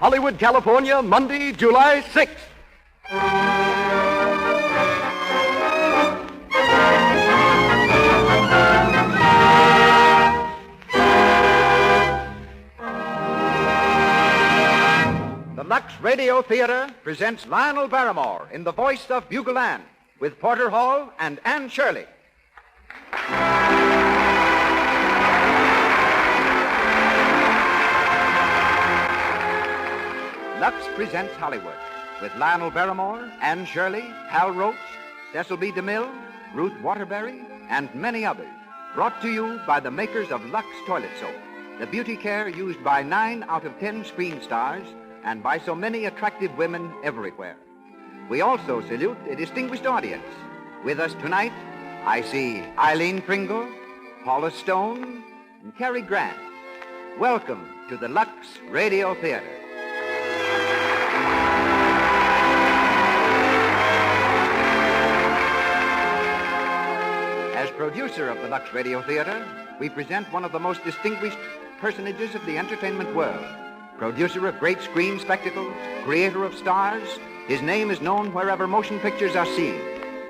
Hollywood, California, Monday, July 6th. The Lux Radio Theatre presents Lionel Barrymore in the voice of Bugle Ann with Porter Hall and Anne Shirley. Lux presents Hollywood with Lionel Barrymore, Anne Shirley, Hal Roach, Cecil B. DeMille, Ruth Waterbury, and many others. Brought to you by the makers of Lux Toilet Soap, the beauty care used by 9 out of 10 screen stars and by so many attractive women everywhere. We also salute a distinguished audience. With us tonight, I see Eileen Pringle, Paula Stone, and Cary Grant. Welcome to the Lux Radio Theatre. As producer of the Lux Radio Theatre, we present one of the most distinguished personages of the entertainment world. Producer of great screen spectacles, creator of stars, his name is known wherever motion pictures are seen.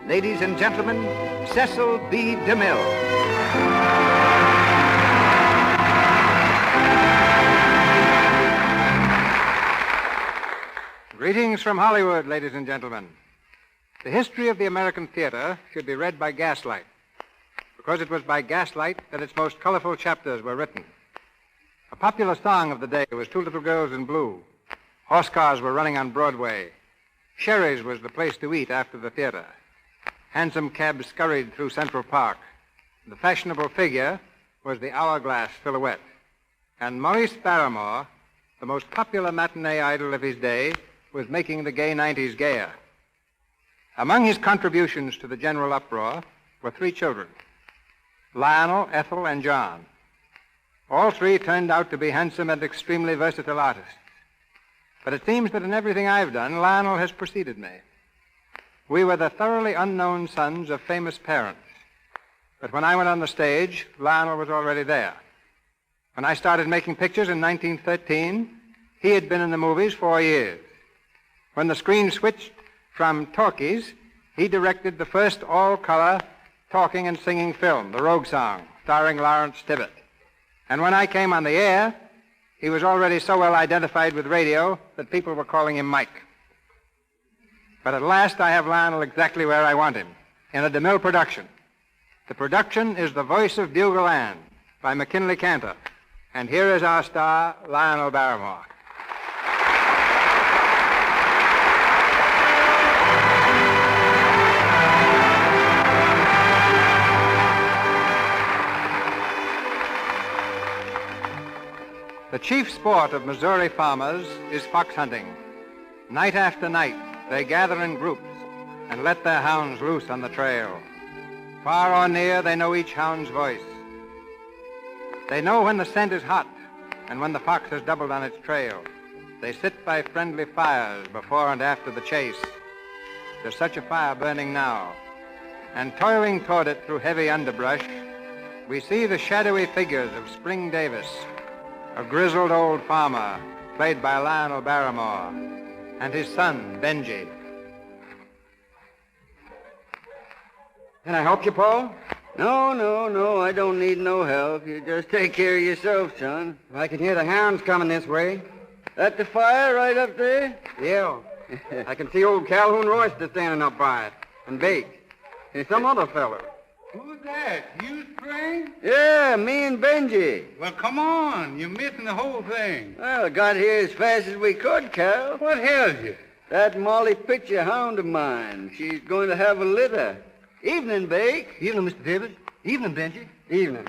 Ladies and gentlemen, Cecil B. DeMille. Greetings from Hollywood, ladies and gentlemen. The history of the American theater should be read by gaslight, because it was by gaslight that its most colorful chapters were written. A popular song of the day was Two Little Girls in Blue. Horse cars were running on Broadway. Sherry's was the place to eat after the theater. Hansom cabs scurried through Central Park. The fashionable figure was the hourglass silhouette. And Maurice Barrymore, the most popular matinee idol of his day, was making the gay 90s gayer. Among his contributions to the general uproar were 3 children, Lionel, Ethel, and John. All 3 turned out to be handsome and extremely versatile artists. But it seems that in everything I've done, Lionel has preceded me. We were the thoroughly unknown sons of famous parents. But when I went on the stage, Lionel was already there. When I started making pictures in 1913, he had been in the movies 4 years. When the screen switched from talkies, he directed the first all-color talking and singing film, The Rogue Song, starring Lawrence Tibbett. And when I came on the air, he was already so well identified with radio that people were calling him Mike. But at last I have Lionel exactly where I want him, in a DeMille production. The production is The Voice of Bugle Ann by McKinley Cantor. And here is our star, Lionel Barrymore. The chief sport of Missouri farmers is fox hunting. Night after night, they gather in groups and let their hounds loose on the trail. Far or near, they know each hound's voice. They know when the scent is hot and when the fox has doubled on its trail. They sit by friendly fires before and after the chase. There's such a fire burning now. And toiling toward it through heavy underbrush, we see the shadowy figures of Bengy Davis, a grizzled old farmer, played by Lionel Barrymore, and his son, Bengy. Can I help you, Paul? No, I don't need no help. You just take care of yourself, son. I can hear the hounds coming this way. That the fire right up there? Yeah. I can see old Calhoun Royster standing up by it, and Bake. And some other fellow. Who's that? You, Spring? Yeah, me and Bengy. Well, come on. You're missing the whole thing. Well, got here as fast as we could, Cal. What held you? That Molly Pitcher hound of mine. She's going to have a litter. Evening, Bake. Evening, Mr. Davis. Evening, Bengy. Evening.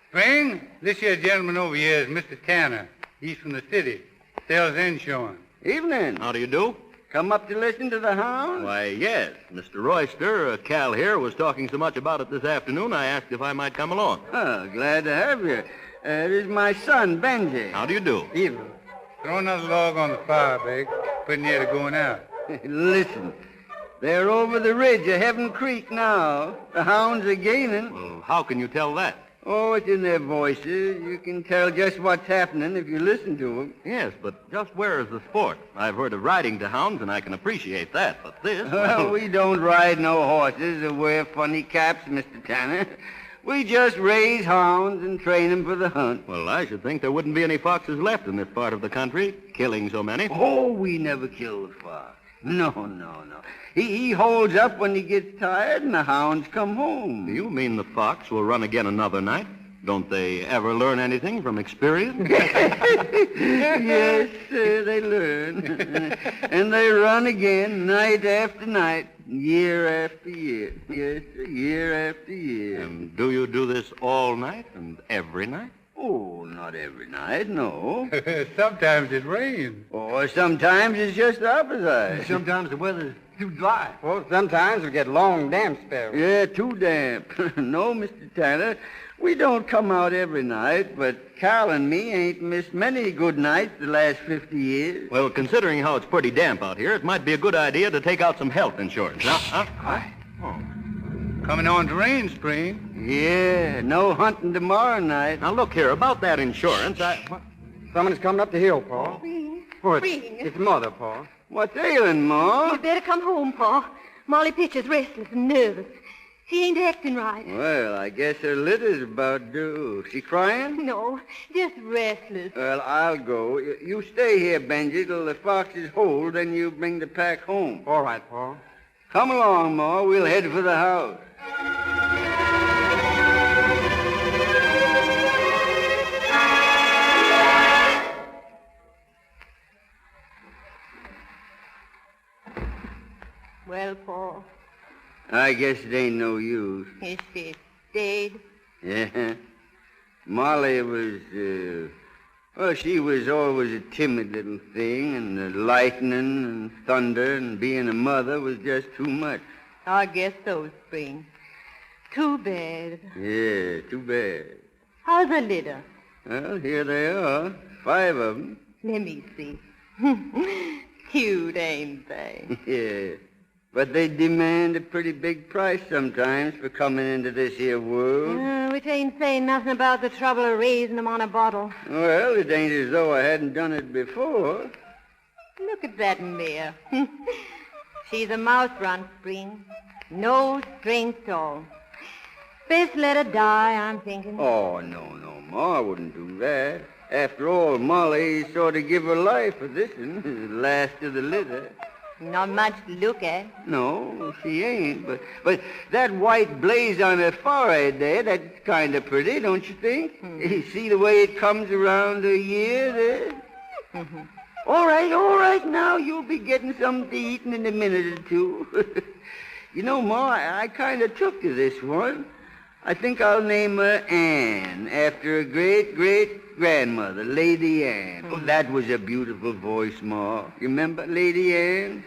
Spring, this here gentleman over here is Mr. Tanner. He's from the city. Sells insurance. Evening. How do you do? Come up to listen to the hound? Why, yes. Mr. Royster, Cal here, was talking so much about it this afternoon, I asked if I might come along. Oh, glad to have you. This is my son, Bengy. How do you do? Evening. Throw another log on the fire, Big. Putting near to going out. Listen, they're over the ridge of Heaven Creek now. The hounds are gaining. Well, how can you tell that? Oh, it's in their voices. You can tell just what's happening if you listen to them. Yes, but just where is the sport? I've heard of riding to hounds, and I can appreciate that. But this... Well, we don't ride no horses or wear funny caps, Mr. Tanner. We just raise hounds and train them for the hunt. Well, I should think there wouldn't be any foxes left in this part of the country, killing so many. Oh, we never kill the fox. No. He holds up when he gets tired, and the hounds come home. Do you mean the fox will run again another night? Don't they ever learn anything from experience? Yes, they learn. And they run again night after night, year after year. Yes, sir, year after year. And do you do this all night and every night? Oh, not every night, no. Sometimes it rains. Or sometimes it's just the opposite. Sometimes the weather's too dry. Well, sometimes we get long damp spells. Yeah, too damp. No, Mr. Tanner, we don't come out every night, but Cal and me ain't missed many good nights the last 50 years. Well, considering how it's pretty damp out here, it might be a good idea to take out some health insurance. Coming on to rain, Spring. Yeah, no hunting tomorrow night. Now, look here, about that insurance, Someone's coming up the hill, Pa. Spring. Oh, Spring. it's Mother, Pa. What's ailing, Ma? You better come home, Pa. Molly Pitcher's restless and nervous. She ain't acting right. Well, I guess her litter's about due. She crying? No, just restless. Well, I'll go. You stay here, Benji, till the fox is whole, then you bring the pack home. All right, Pa. Come along, Ma. We'll head for the house. Well, Pa, I guess it ain't no use. is she stayed? Yeah. Molly was, well, she was always a timid little thing, and the lightning and thunder and being a mother was just too much. I guess so, Spring. Too bad. Yeah, too bad. How's the litter? Well, here they are, 5 of them. Let me see. Cute, ain't they? Yeah. But they demand a pretty big price sometimes for coming into this here world. Which ain't saying nothing about the trouble of raising them on a bottle. Well, it ain't as though I hadn't done it before. Look at that mare. She's a mouse run, Spring. No strength at all. Best let her die, I'm thinking. Oh, no, Ma, I wouldn't do that. After all, Molly sort of give her life for this one, the last of the litter. Not much to look at. No, she ain't, but that white blaze on her forehead there, that's kind of pretty, don't you think? You see the way it comes around her ear there? All right, now you'll be getting something to eat in a minute or two. You know, Ma, I kind of took to this one. I think I'll name her Ann, after a great-great-grandmother, Lady Ann. Oh, that was a beautiful voice, Ma. You remember Lady Ann?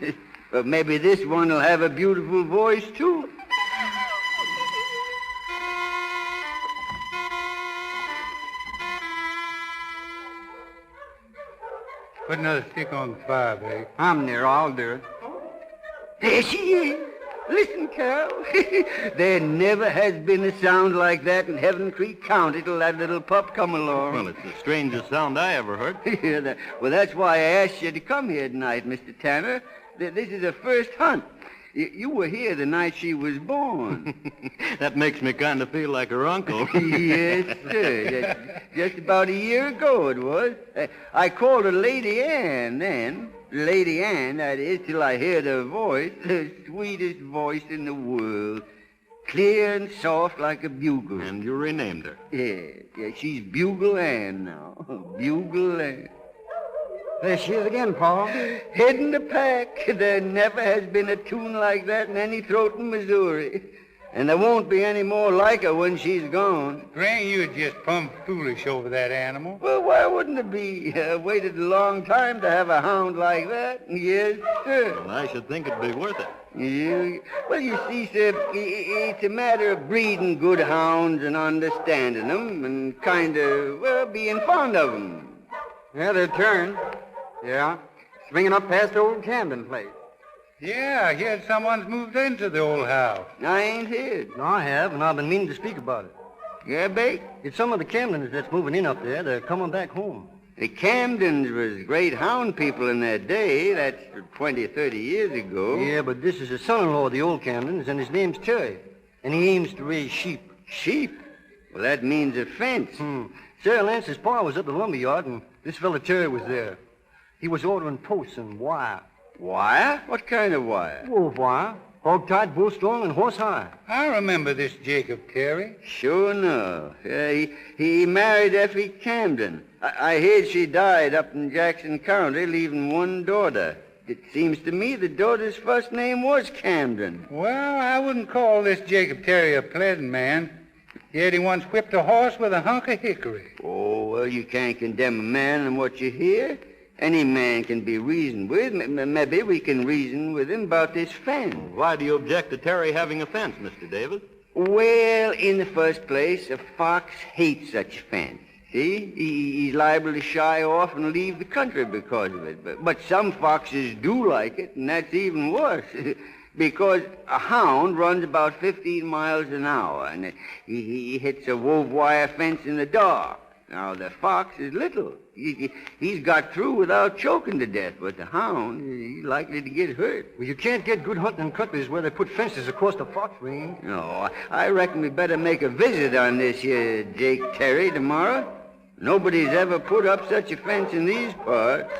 Well, maybe this one will have a beautiful voice, too. Put another stick on the fire, babe. I'm near. I'll do it. There she is. Listen, Cal. There never has been a sound like that in Heaven Creek County till that little pup come along. Well, it's the strangest sound I ever heard. Yeah, well, that's why I asked you to come here tonight, Mr. Tanner. This is her first hunt. You were here the night she was born. That makes me kind of feel like her uncle. Yes, sir. Just about a year ago it was. I called her Lady Ann then. Lady Ann, that is, till I heard her voice, the sweetest voice in the world. Clear and soft like a bugle. And you renamed her. Yeah, she's Bugle Ann now. Bugle Ann. There she is again, Pa. Heading the pack. There never has been a tune like that in any throat in Missouri. And there won't be any more like her when she's gone. Spring, you're just plumb foolish over that animal. Well, why wouldn't it be? I waited a long time to have a hound like that. Yes, sir. Well, I should think it'd be worth it. Well, you see, sir, it's a matter of breeding good hounds and understanding them and kind of, well, being fond of them. Yeah, their turn. Yeah. Swinging up past old Camden place. Yeah, I heard someone's moved into the old house. I ain't heard. No, I have, and I've been meaning to speak about it. Yeah, Bake? It's some of the Camdens that's moving in up there. They're coming back home. The Camdens was great hound people in their day. That's 20 or 30 years ago. Yeah, but this is the son-in-law of the old Camdens, and his name's Terry. And he aims to raise sheep. Sheep? Well, that means a fence. Sarah Lance's pa was at the lumber yard, and this fella Terry was there. He was ordering posts and wire. Wire? What kind of wire? Wolf wire. Hog-tied, bull-strong, and horse-high. I remember this Jacob Terry. Sure enough. Yeah, he married Effie Camden. I heard she died up in Jackson County, leaving one daughter. It seems to me the daughter's first name was Camden. Well, I wouldn't call this Jacob Terry a pleasant man. Yet he once whipped a horse with a hunk of hickory. Oh, well, you can't condemn a man on what you hear. Any man can be reasoned with. Maybe we can reason with him about this fence. Why do you object to Terry having a fence, Mr. Davis? Well, in the first place, a fox hates such a fence. See? He's liable to shy off and leave the country because of it. But some foxes do like it, and that's even worse. Because a hound runs about 15 miles an hour, and he hits a wove wire fence in the dark. Now, the fox is little. He's got through without choking to death, but the hound, he's likely to get hurt. Well, you can't get good hunting in countries where they put fences across the fox range. No, I reckon we better make a visit on this here Jake Terry tomorrow. Nobody's ever put up such a fence in these parts.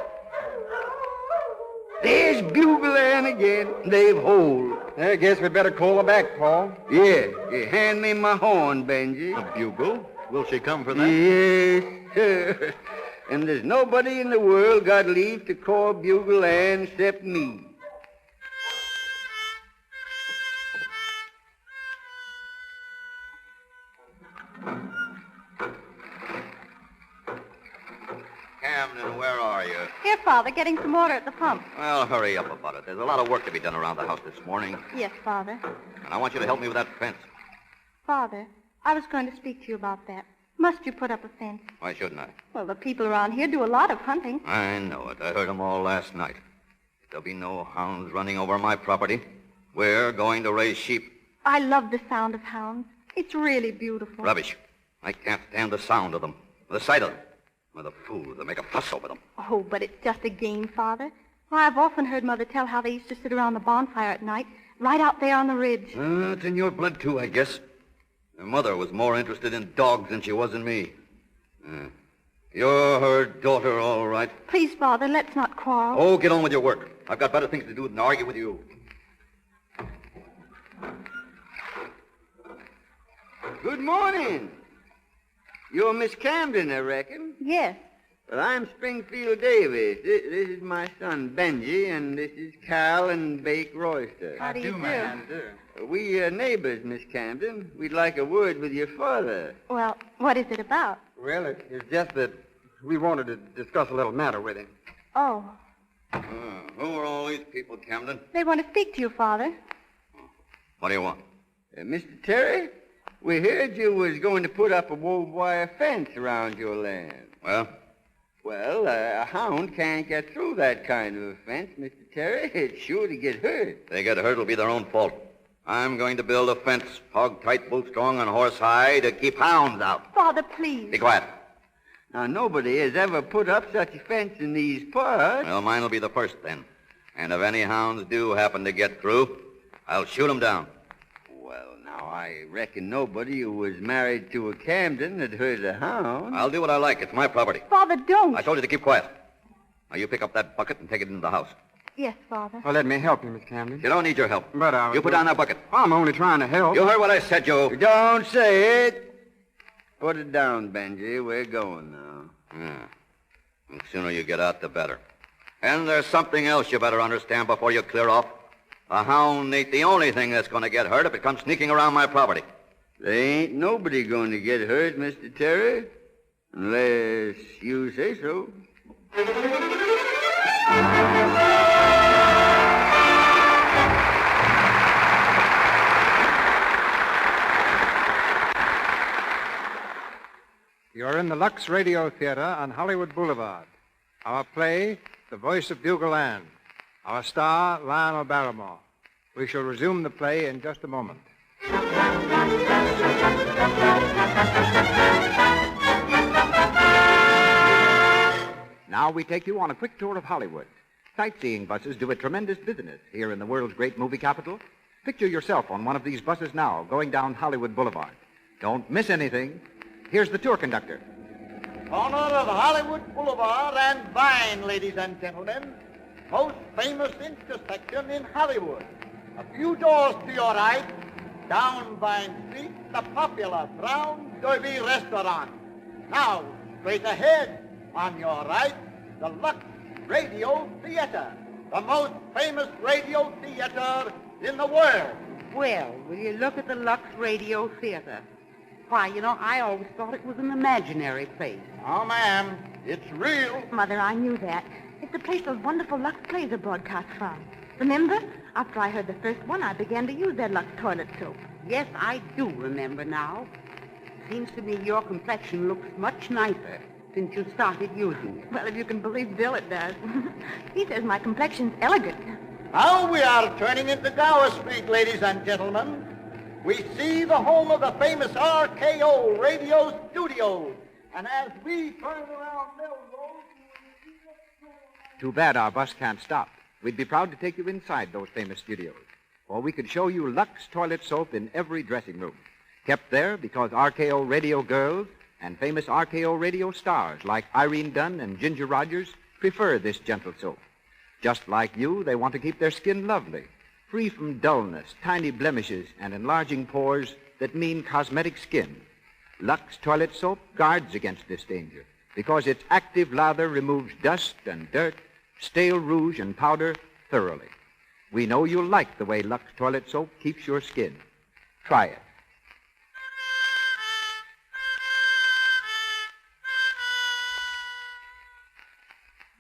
There's Bugle Ann again. They've holed. I guess we'd better call her back, Paul. Yeah, hand me my horn, Benji. A bugle? Will she come for that? Yes, sir. And there's nobody in the world got leave to call Bugle Ann except me. Camden, where are you? Here, Father, getting some water at the pump. Well, hurry up about it. There's a lot of work to be done around the house this morning. Yes, Father. And I want you to help me with that fence. Father, I was going to speak to you about that. Must you put up a fence? Why shouldn't I? Well, the people around here do a lot of hunting. I know it. I heard them all last night. There'll be no hounds running over my property. We're going to raise sheep. I love the sound of hounds. It's really beautiful. Rubbish. I can't stand the sound of them, the sight of them. Or the fools that make a fuss over them. Oh, but it's just a game, Father. Why, I've often heard Mother tell how they used to sit around the bonfire at night, right out there on the ridge. It's in your blood, too, I guess. Your mother was more interested in dogs than she was in me. You're her daughter, all right. Please, Father, let's not quarrel. Oh, get on with your work. I've got better things to do than argue with you. Good morning. You're Miss Camden, I reckon. Yes. Well, I'm Springfield Davis. This is my son, Bengy, and this is Cal and Bake Royster. How do you do? Man. We are neighbors, Miss Camden. We'd like a word with your father. Well, what is it about? Well, it's just that we wanted to discuss a little matter with him. Oh, Who are all these people, Camden? they want to speak to you, Father. What do you want? Mr. Terry, we heard you was going to put up a wove wire fence around your land. Well? Well, a hound can't get through that kind of a fence, Mr. Terry. It's sure to get hurt. If they get hurt, it'll be their own fault. I'm going to build a fence, hog-tight, bull-strong, and horse-high, to keep hounds out. Father, please. Be quiet. Now, nobody has ever put up such a fence in these parts. Well, mine will be the first, then. And if any hounds do happen to get through, I'll shoot them down. Well, now, I reckon nobody who was married to a Camden had hurt a hound. I'll do what I like. It's my property. Father, don't. I told you to keep quiet. Now, you pick up that bucket and take it into the house. Yes, Father. Well, let me help you, Miss Camden. You don't need your help. But You put down that bucket. I'm only trying to help. You heard what I said, Joe. Don't say it. Put it down, Benji. We're going now. Yeah. The sooner you get out, the better. And there's something else you better understand before you clear off. A hound ain't the only thing that's going to get hurt if it comes sneaking around my property. There ain't nobody going to get hurt, Mr. Terry, unless you say so. You're in the Lux Radio Theatre on Hollywood Boulevard. Our play, The Voice of Bugle Ann. Our star, Lionel Barrymore. We shall resume the play in just a moment. Now we take you on a quick tour of Hollywood. Sightseeing buses do a tremendous business here in the world's great movie capital. Picture yourself on one of these buses now, going down Hollywood Boulevard. Don't miss anything. Here's the tour conductor. Corner of Hollywood Boulevard and Vine, ladies and gentlemen. Most famous intersection in Hollywood. A few doors to your right, down Vine Street, the popular Brown Derby Restaurant. Now, straight ahead, on your right, the Lux Radio Theatre, the most famous radio theater in the world. Well, will you look at the Lux Radio Theatre? Why, I always thought it was an imaginary place. Oh, ma'am, it's real. Mother, I knew that. It's the place those wonderful Lux plays are broadcast from. Remember? After I heard the first one, I began to use their Lux toilet soap. Yes, I do remember now. Seems to me your complexion looks much nicer since you started using it. Well, if you can believe Bill, it does. He says my complexion's elegant. Now we are turning into Gower Street, ladies and gentlemen. We see the home of the famous RKO Radio Studios. And as we turn around Melrose... Too bad our bus can't stop. We'd be proud to take you inside those famous studios. Or we could show you Lux toilet soap in every dressing room. Kept there because RKO radio girls and famous RKO radio stars like Irene Dunn and Ginger Rogers prefer this gentle soap. Just like you, they want to keep their skin lovely, free from dullness, tiny blemishes, and enlarging pores that mean cosmetic skin. Lux toilet soap guards against this danger because its active lather removes dust and dirt, stale rouge and powder thoroughly. We know you'll like the way Lux toilet soap keeps your skin. Try it.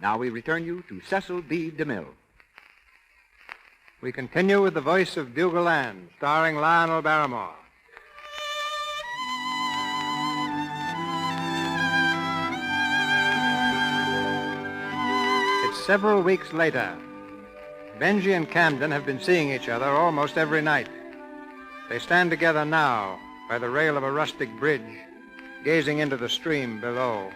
Now we return you to Cecil B. DeMille. We continue with the voice of Bugle Ann, starring Lionel Barrymore. It's several weeks later. Bengy and Camden have been seeing each other almost every night. They stand together now by the rail of a rustic bridge, gazing into the stream below.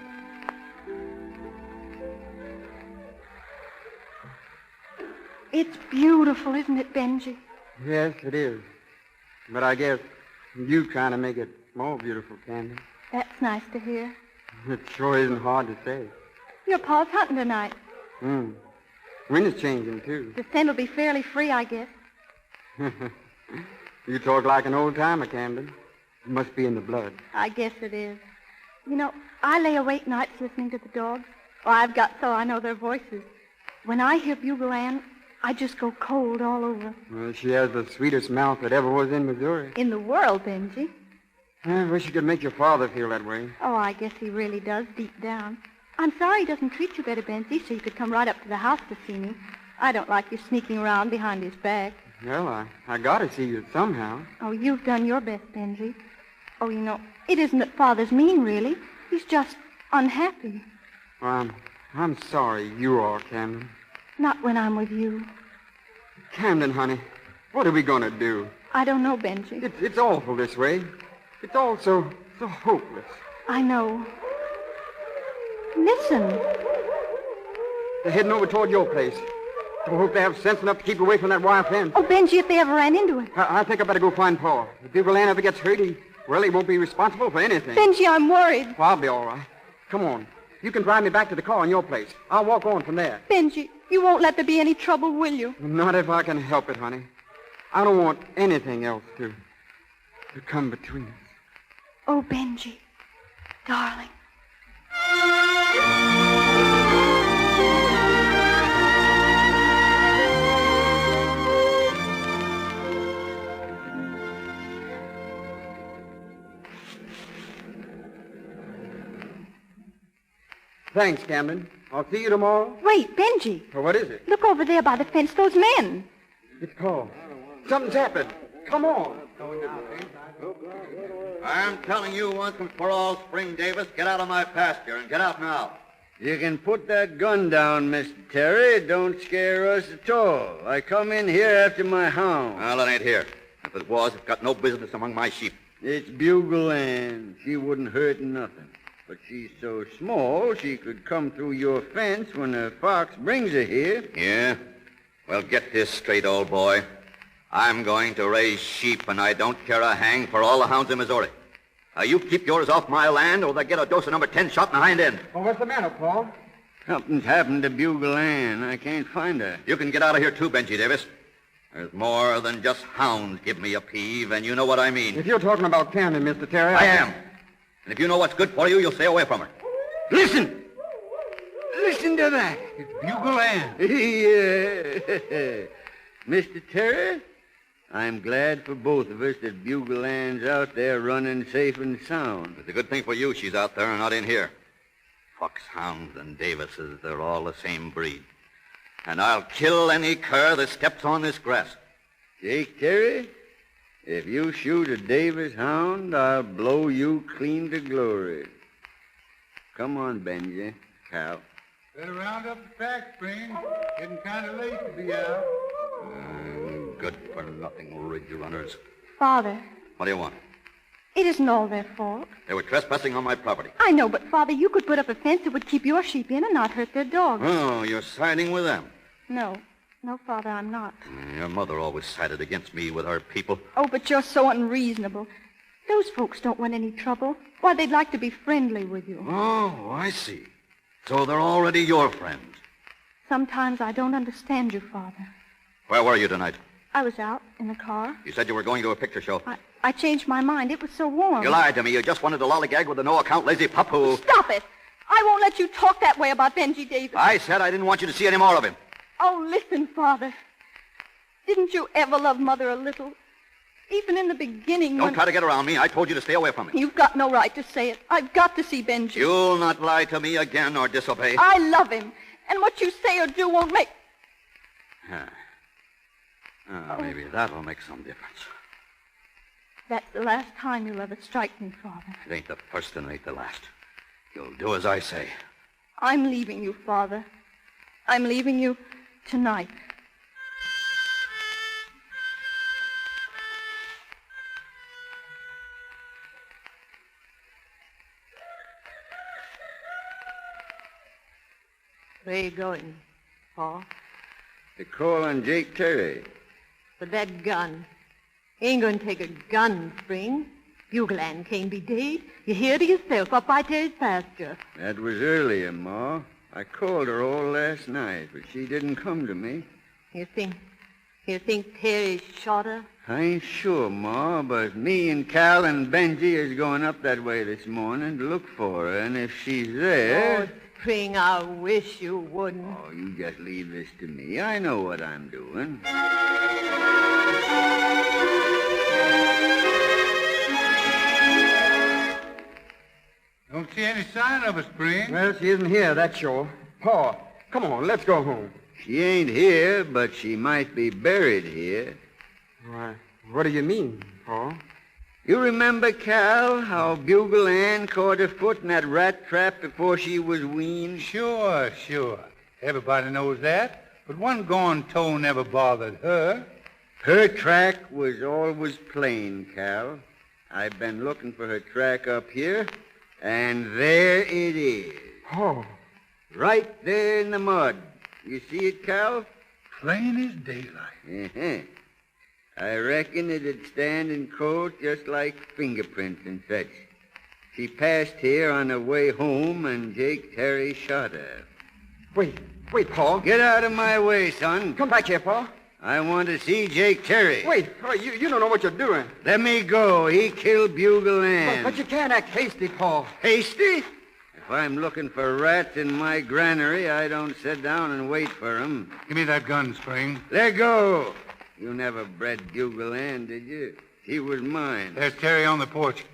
It's beautiful, isn't it, Benji? Yes, it is. But I guess you trying to make it more beautiful, Camden. That's nice to hear. It sure isn't hard to say. Your pa's hunting tonight. Wind is changing, too. The scent will be fairly free, I guess. You talk like an old-timer, Camden. It must be in the blood. I guess it is. I lay awake nights listening to the dogs. Oh, I've got so I know their voices. When I hear Bugle Ann, I just go cold all over. Well, she has the sweetest mouth that ever was in Missouri. In the world, Benji. I wish you could make your father feel that way. Oh, I guess he really does deep down. I'm sorry he doesn't treat you better, Benji, so you could come right up to the house to see me. I don't like you sneaking around behind his back. Well, I gotta see you somehow. Oh, you've done your best, Benji. Oh, it isn't that Father's mean, really. He's just unhappy. Well, I'm sorry you are, Camden. Not when I'm with you. Camden, honey, what are we gonna do? I don't know, Benji. It's awful this way. It's all so hopeless. I know. Listen. They're heading over toward your place. I hope they have sense enough to keep away from that wire fence. Oh, Benji, if they ever ran into it. I think I better go find Pa. If Bugle Ann ever gets hurt, he won't be responsible for anything. Benji, I'm worried. Well, I'll be all right. Come on. You can drive me back to the car in your place. I'll walk on from there. Benji, you won't let there be any trouble, will you? Not if I can help it, honey. I don't want anything else to come between us. Oh, Benji, darling. Thanks, Camden. I'll see you tomorrow. Wait, Benji. Well, what is it? Look over there by the fence, those men. It's Paul. Something's happened. Come on. I'm telling you once and for all, Spring Davis, get out of my pasture and get out now. You can put that gun down, Mr. Terry. It don't scare us at all. I come in here after my hound. Well, it ain't here. If If it was, it's got no business among my sheep. It's Bugle Ann. She wouldn't hurt nothing. But she's so small she could come through your fence when a fox brings her here. Yeah? Well, get this straight, old boy. I'm going to raise sheep, and I don't care a hang for all the hounds in Missouri. Now, you keep yours off my land, or they'll get a dose of number 10 shot in the hind end. Well, what's the matter, Paul? Something's happened to Bugle Ann. I can't find her. You can get out of here, too, Bengy Davis. There's more than just hounds give me a peeve, and you know what I mean. If you're talking about Camden, Mr. Terry... I am. And if you know what's good for you, you'll stay away from her. Listen! Listen to that. It's Bugle Ann. Yeah. Mr. Terry, I'm glad for both of us that Bugle Ann's out there running safe and sound. It's a good thing for you she's out there and not in here. Foxhounds and Davises, they're all the same breed. And I'll kill any cur that steps on this grass. Jake Terry, if you shoot a Davis hound, I'll blow you clean to glory. Come on, Benji. Cal. Better round up the pack, Spring. Getting kind of late to be out. Good-for-nothing ridge runners. Father, What do you want? it isn't all their fault. They were trespassing on my property. I know, but Father, you could put up a fence that would keep your sheep in and not hurt their dogs. Oh, you're siding with them. No, Father, I'm not. Your mother always sided against me with her people. Oh, but you're so unreasonable. Those folks don't want any trouble. Why, they'd like to be friendly with you. Oh, I see. So they're already your friends. Sometimes I don't understand you, Father. Where were you tonight? I was out in the car. You said you were going to a picture show. I changed my mind. It was so warm. You lied to me. You just wanted to lollygag with a no-account lazy pup who... Stop it! I won't let you talk that way about Bengy Davis. I said I didn't want you to see any more of him. Oh, listen, Father. Didn't you ever love Mother a little? Even in the beginning Don't try to get around me. I told you to stay away from me. You've got no right to say it. I've got to see Benji. You'll not lie to me again or disobey. I love him. And what you say or do won't make... Maybe that'll make some difference. That's the last time you'll ever strike me, Father. It ain't the first and it ain't the last. You'll do as I say. I'm leaving you, Father. I'm leaving you tonight. Where are you going, Paul? To call on Jake Terry. For that gun. Ain't going to take a gun, Spring. Bugle Ann can't be dead. You hear it yourself up by Terry's pasture. That was earlier, Ma. I called her all last night, but she didn't come to me. You think Terry shot her? I ain't sure, Ma, but me and Cal and Benji is going up that way this morning to look for her, and if she's there... Oh, Spring, I wish you wouldn't. Oh, you just leave this to me. I know what I'm doing. Don't see any sign of her, Spring. Well, she isn't here, that's sure. Paul, come on, let's go home. She ain't here, but she might be buried here. Why, what do you mean, Paul? You remember, Cal, how Bugle Ann caught her foot in that rat trap before she was weaned? Sure. Everybody knows that. But one gone toe never bothered her. Her track was always plain, Cal. I've been looking for her track up here, and there it is. Oh. Right there in the mud. You see it, Cal? Plain as daylight. Uh-huh. I reckon it'd stand in court just like fingerprints and such. She passed here on her way home, and Jake Terry shot her. Wait, Paul. Get out of my way, son. Come back here, Paul. I want to see Jake Terry. Wait, you don't know what you're doing. Let me go. He killed Bugle Ann. But you can't act hasty, Paul. Hasty? If I'm looking for rats in my granary, I don't sit down and wait for 'em. Give me that gun, Spring. Let go. You never bred Bugle Ann, did you? She was mine. There's Terry on the porch.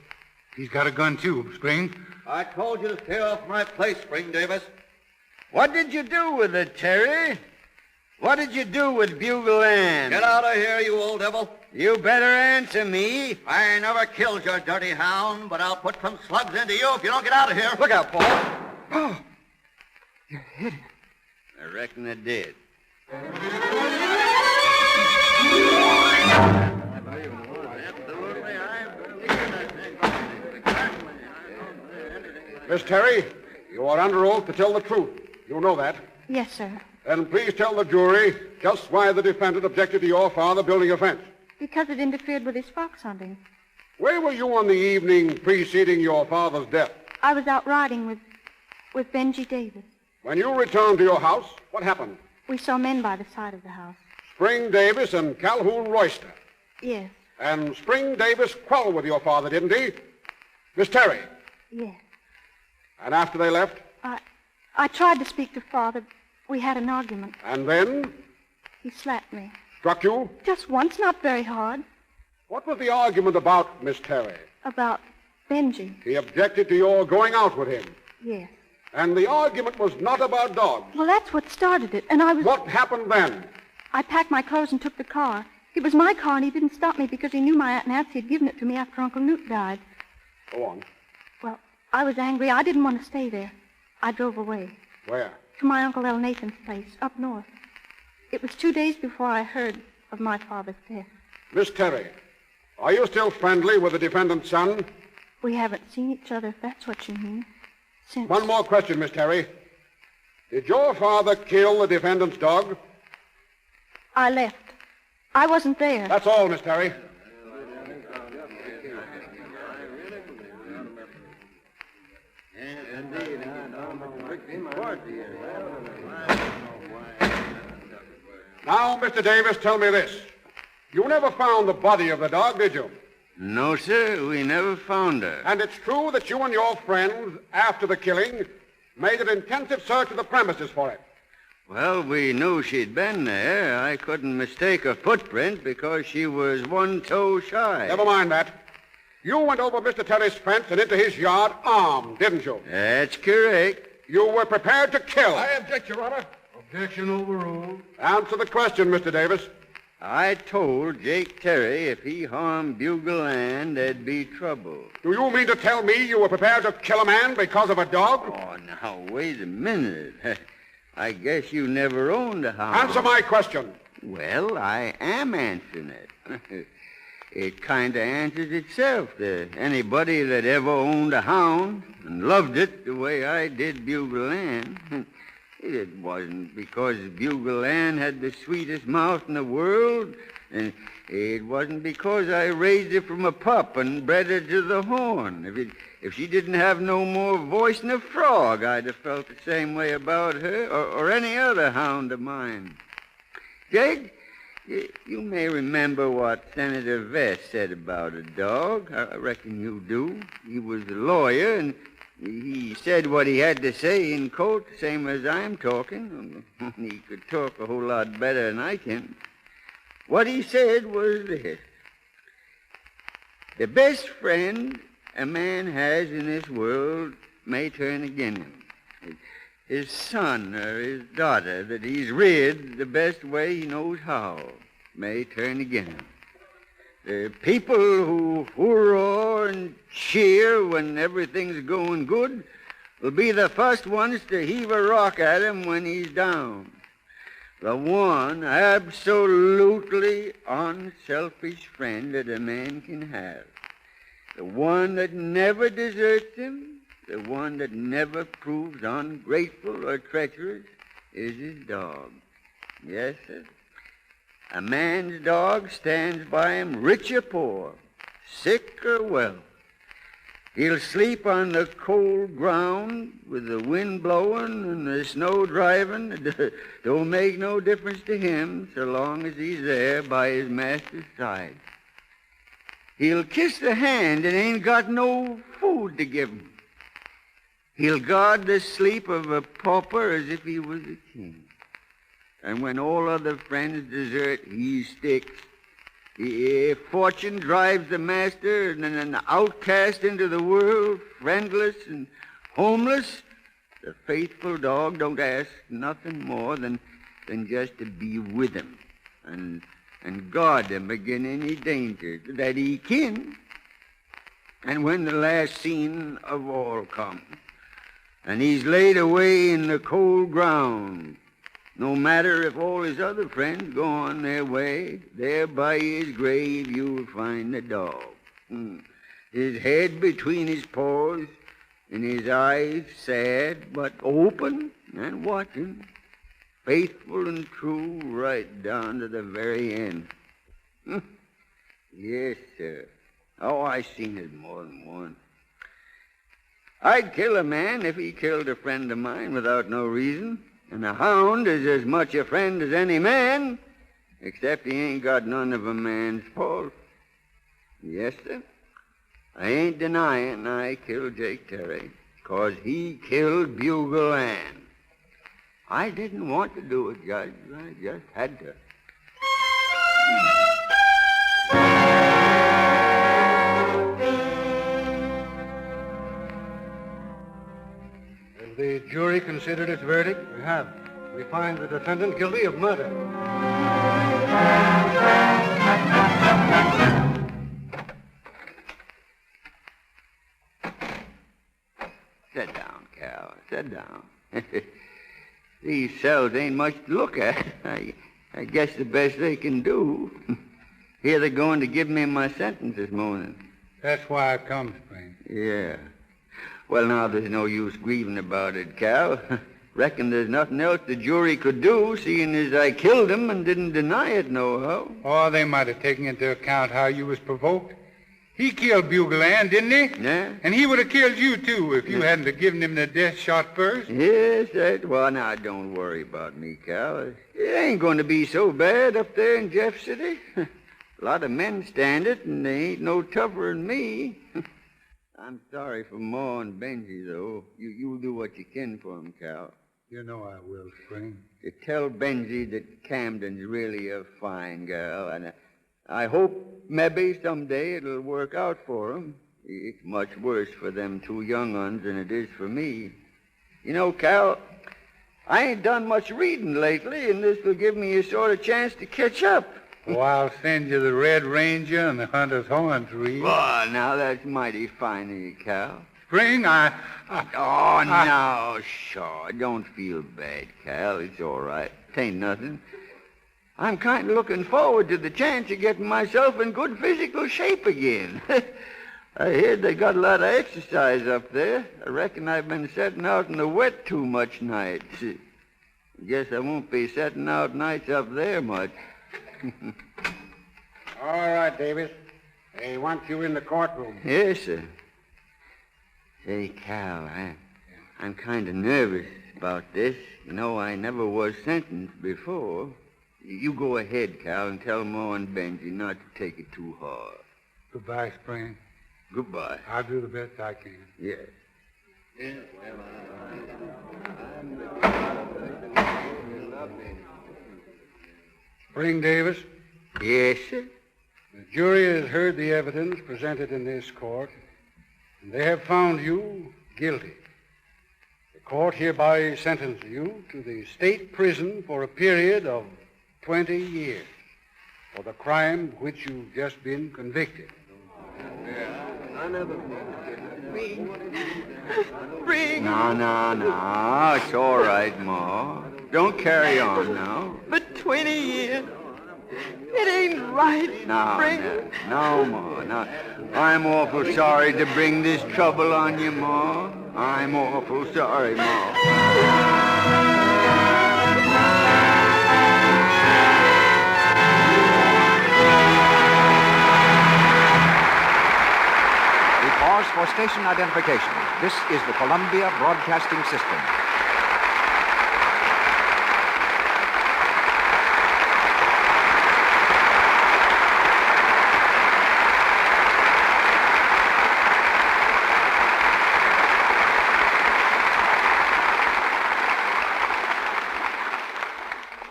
He's got a gun, too, Spring. I told you to stay off my place, Spring Davis. What did you do with it, Terry? What did you do with Bugle Ann? Get out of here, you old devil. You better answer me. I never killed your dirty hound, but I'll put some slugs into you if you don't get out of here. Look out, Paul. Oh, you hit him. I reckon I did. Miss Terry, you are under oath to tell the truth. You know that. Yes, sir. Then please tell the jury just why the defendant objected to your father building a fence. Because it interfered with his fox hunting. Where were you on the evening preceding your father's death? I was out riding with Bengy Davis. When you returned to your house, what happened? We saw men by the side of the house. Spring Davis and Calhoun Royster. Yes. And Spring Davis quarreled with your father, didn't he? Miss Terry? Yes. And after they left? I tried to speak to Father. We had an argument. And then? He slapped me. Struck you? Just once, not very hard. What was the argument about, Miss Terry? About Bengy. He objected to your going out with him. Yes. And the argument was not about dogs. Well, that's what started it, and I was... What happened then? I packed my clothes and took the car. It was my car, and he didn't stop me because he knew my Aunt Nancy had given it to me after Uncle Newt died. Go on. Well, I was angry. I didn't want to stay there. I drove away. Where? To my Uncle L. Nathan's place, up north. It was 2 days before I heard of my father's death. Miss Terry, are you still friendly with the defendant's son? We haven't seen each other, if that's what you mean, since... One more question, Miss Terry. Did your father kill the defendant's dog? I left. I wasn't there. That's all, Miss Terry. Now, Mr. Davis, tell me this. You never found the body of the dog, did you? No, sir, we never found her. And it's true that you and your friends, after the killing, made an intensive search of the premises for it. Well, we knew she'd been there. I couldn't mistake her footprint because she was one toe shy. Never mind that. You went over Mr. Terry's fence and into his yard armed, didn't you? That's correct. You were prepared to kill. I object, Your Honor. Objection overruled. Answer the question, Mr. Davis. I told Jake Terry if he harmed Bugle Ann, there'd be trouble. Do you mean to tell me you were prepared to kill a man because of a dog? Oh, now, wait a minute. I guess you never owned a hound. Answer my question. Well, I am answering it. It kind of answers itself to anybody that ever owned a hound and loved it the way I did Bugle Ann. It wasn't because Bugle Ann had the sweetest mouth in the world, and it wasn't because I raised her from a pup and bred her to the horn. If she didn't have no more voice than a frog, I'd have felt the same way about her or any other hound of mine. Jake, you may remember what Senator Vest said about a dog. I reckon you do. He was a lawyer, and he said what he had to say in court, the same as I'm talking. He could talk a whole lot better than I can. What he said was this. The best friend a man has in this world may turn against him. His son or his daughter that he's reared the best way he knows how may turn against him. The people who hoorah and cheer when everything's going good will be the first ones to heave a rock at him when he's down. The one absolutely unselfish friend that a man can have. The one that never deserts him, the one that never proves ungrateful or treacherous, is his dog. Yes, sir. A man's dog stands by him rich or poor, sick or well. He'll sleep on the cold ground with the wind blowing and the snow driving. It don't make no difference to him so long as he's there by his master's side. He'll kiss the hand that ain't got no food to give him. He'll guard the sleep of a pauper as if he was a king. And when all other friends desert, he sticks. If fortune drives the master and an outcast into the world, friendless and homeless, the faithful dog don't ask nothing more than just to be with him and guard him against any danger that he can. And when the last scene of all comes, and he's laid away in the cold ground, no matter if all his other friends go on their way, there by his grave you'll find the dog. His head between his paws, and his eyes sad but open and watching, faithful and true right down to the very end. Yes, sir. Oh, I seen it more than once. I'd kill a man if he killed a friend of mine without no reason, and a hound is as much a friend as any man, except he ain't got none of a man's fault. Yes, sir. I ain't denying I killed Jake Terry, 'cause he killed Bugle Ann. I didn't want to do it, Judge. I just had to. Has the jury considered its verdict? We have. We find the defendant guilty of murder. Sit down, Cal. Sit down. These cells ain't much to look at. I guess the best they can do. Here they're going to give me my sentence this morning. That's why I come, Spring. Yeah. Well, now, there's no use grieving about it, Cal. Reckon there's nothing else the jury could do, seeing as I killed him and didn't deny it nohow. Oh, they might have taken into account how you was provoked. He killed Bugle Ann, didn't he? Yeah. And he would have killed you, too, if you hadn't have given him the death shot first. Yes, well, now, don't worry about me, Cal. It ain't going to be so bad up there in Jeff City. A lot of men stand it, and they ain't no tougher than me. I'm sorry for Ma and Bengy, though. You'll do what you can for him, Cal. You know I will, Spring. To tell Bengy that Camden's really a fine girl, and I hope maybe someday it'll work out for him. It's much worse for them two young uns than it is for me. You know, Cal, I ain't done much reading lately, and this will give me a sort of chance to catch up. Oh, I'll send you the Red Ranger and the Hunter's Horn to read. Oh, now that's mighty fine of you, Cal. Spring, No, sure. Don't feel bad, Cal. It's all right. It ain't nothing. I'm kind of looking forward to the chance of getting myself in good physical shape again. I heard they got a lot of exercise up there. I reckon I've been setting out in the wet too much nights. Guess I won't be setting out nights up there much. All right, Davis. They want you in the courtroom. Yes, sir. Say, Cal, I'm kind of nervous about this. You know, I never was sentenced before. You go ahead, Cal, and tell Ma and Benji not to take it too hard. Goodbye, Spring. Goodbye. I'll do the best I can. Yes. Spring Davis, Yes, sir. the jury has heard the evidence presented in this court, and they have found you guilty. The court hereby sentences you to the state prison for a period of 20 years for the crime of which you've just been convicted. Spring. No. It's all right, Ma. Don't carry on now. But 20 years. It ain't right, No, Spring. no, Ma. No. I'm awful sorry to bring this trouble on you, Ma. I'm awful sorry, Ma. Pause for station identification. This is the Columbia Broadcasting System.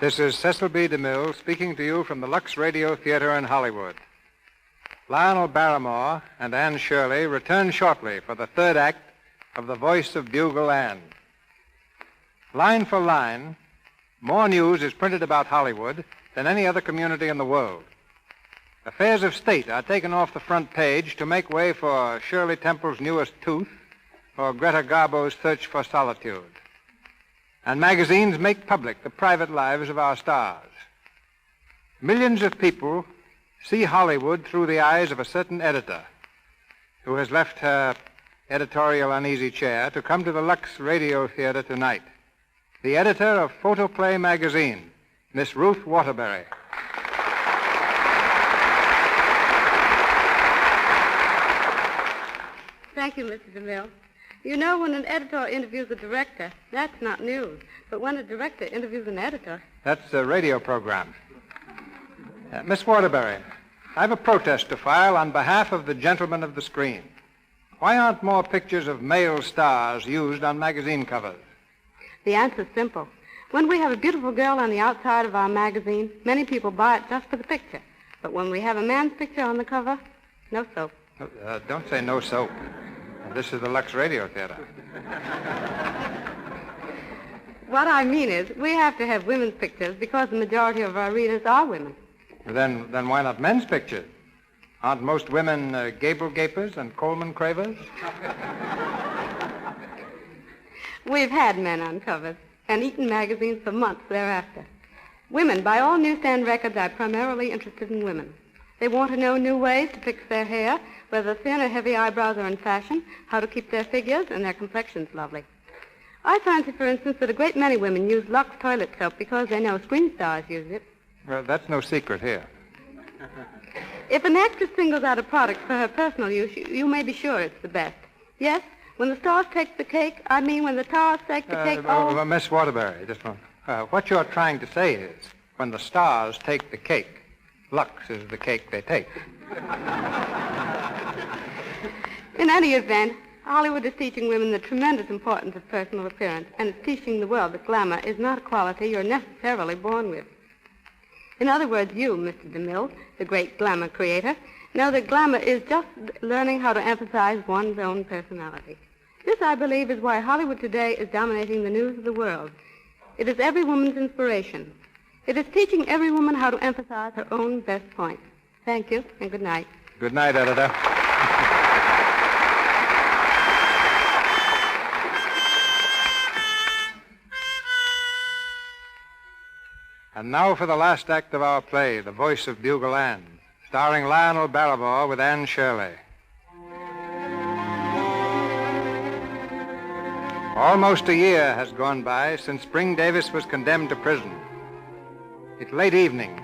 This is Cecil B. DeMille speaking to you from the Lux Radio Theatre in Hollywood. Lionel Barrymore and Anne Shirley return shortly for the third act of The Voice of Bugle Ann. Line for line, more news is printed about Hollywood than any other community in the world. Affairs of state are taken off the front page to make way for Shirley Temple's newest tooth or Greta Garbo's search for solitude. And magazines make public the private lives of our stars. Millions of people see Hollywood through the eyes of a certain editor who has left her editorial uneasy chair, to come to the Lux Radio Theatre tonight. The editor of Photoplay magazine, Miss Ruth Waterbury. Thank you, Mr. DeMille. You know, when an editor interviews a director, that's not news. But when a director interviews an editor... That's a radio program. Miss Waterbury, I have a protest to file on behalf of the gentlemen of the screen. Why aren't more pictures of male stars used on magazine covers? The answer's simple. When we have a beautiful girl on the outside of our magazine, many people buy it just for the picture. But when we have a man's picture on the cover, no soap. Don't say no soap. This is the Lux Radio Theatre. What I mean is, we have to have women's pictures because the majority of our readers are women. Then why not men's pictures? Aren't most women Gable Gapers and Coleman Cravers? We've had men on covers and eaten magazines for months thereafter. Women, by all newsstand records, are primarily interested in women. They want to know new ways to fix their hair, whether thin or heavy eyebrows are in fashion, how to keep their figures and their complexions lovely. I fancy, for instance, that a great many women use Lux toilet soap because they know screen stars use it. Well, that's no secret here. If an actress singles out a product for her personal use, you may be sure it's the best. Yes, when the stars take the cake, I mean when the stars take the cake... Miss Waterbury, just one. What you're trying to say is, when the stars take the cake, Lux is the cake they take. In any event, Hollywood is teaching women the tremendous importance of personal appearance, and it's teaching the world that glamour is not a quality you're necessarily born with. In other words, you, Mr. DeMille, the great glamour creator, know that glamour is just learning how to emphasize one's own personality. This, I believe, is why Hollywood today is dominating the news of the world. It is every woman's inspiration. It is teaching every woman how to emphasize her own best points. Thank you, and good night. Good night, editor. And now for the last act of our play, The Voice of Bugle Ann, starring Lionel Barrymore with Anne Shirley. Almost a year has gone by since Bengy Davis was condemned to prison. It's late evening,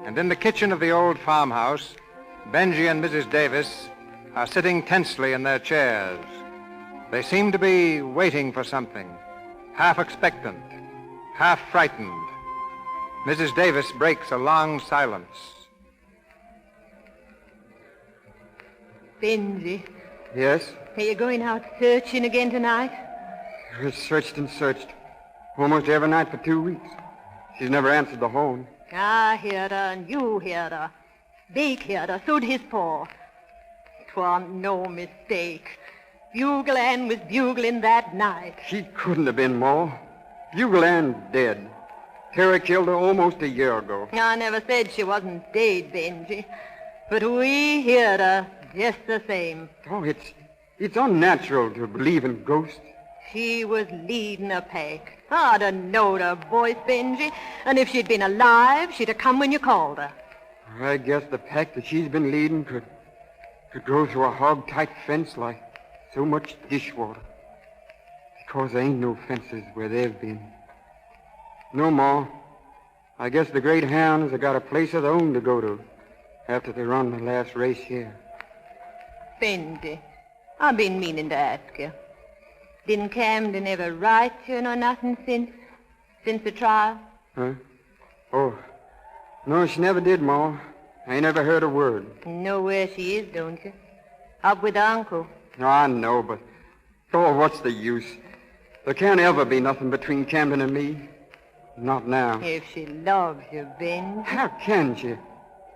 and in the kitchen of the old farmhouse, Bengy and Mrs. Davis are sitting tensely in their chairs. They seem to be waiting for something, half expectant, half frightened. Mrs. Davis breaks a long silence. Bengy, Yes? are you going out searching again tonight? We've searched and searched. Almost every night for 2 weeks. She's never answered the phone. I heard her, and you heard her. Bake heard her, so'd his paw. 'Twan't no mistake. Bugle Ann was bugling that night. She couldn't have been more. Bugle Ann dead. Terry killed her almost a year ago. I never said she wasn't dead, Bengy. But we heard her just the same. Oh, it's unnatural to believe in ghosts. She was leading a pack. I'd have knowed her voice, Bengy. And if she'd been alive, she'd have come when you called her. I guess the pack that she's been leading could go through a hog-tight fence like so much dishwater. Because there ain't no fences where they've been. No more. I guess the great hounds have got a place of their own to go to after they run the last race here. Bengy, I've been meaning to ask you. Didn't Camden ever write you nor nothing since the trial? Huh? Oh, no, she never did, Ma. I ain't never heard a word. You know where she is, don't you? Up with Uncle. No, I know, but... Oh, what's the use? There can't ever be nothing between Camden and me. Not now. If she loves you, Bengy. How can she?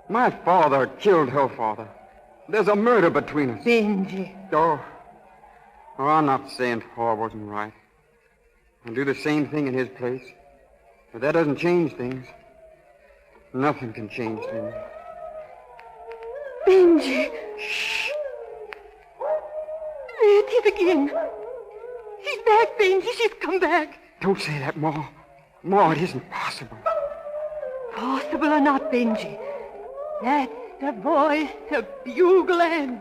My father killed her father. There's a murder between us. Bengy. Oh, I'm not saying Paul wasn't right. I'll do the same thing in his place. But that doesn't change things. Nothing can change things. Bengy. Shh. There it is again. She's back, Bengy. She's come back. Don't say that, Ma. Ma, it isn't possible. Possible or not, Bengy. That's the voice of Bugle Ann.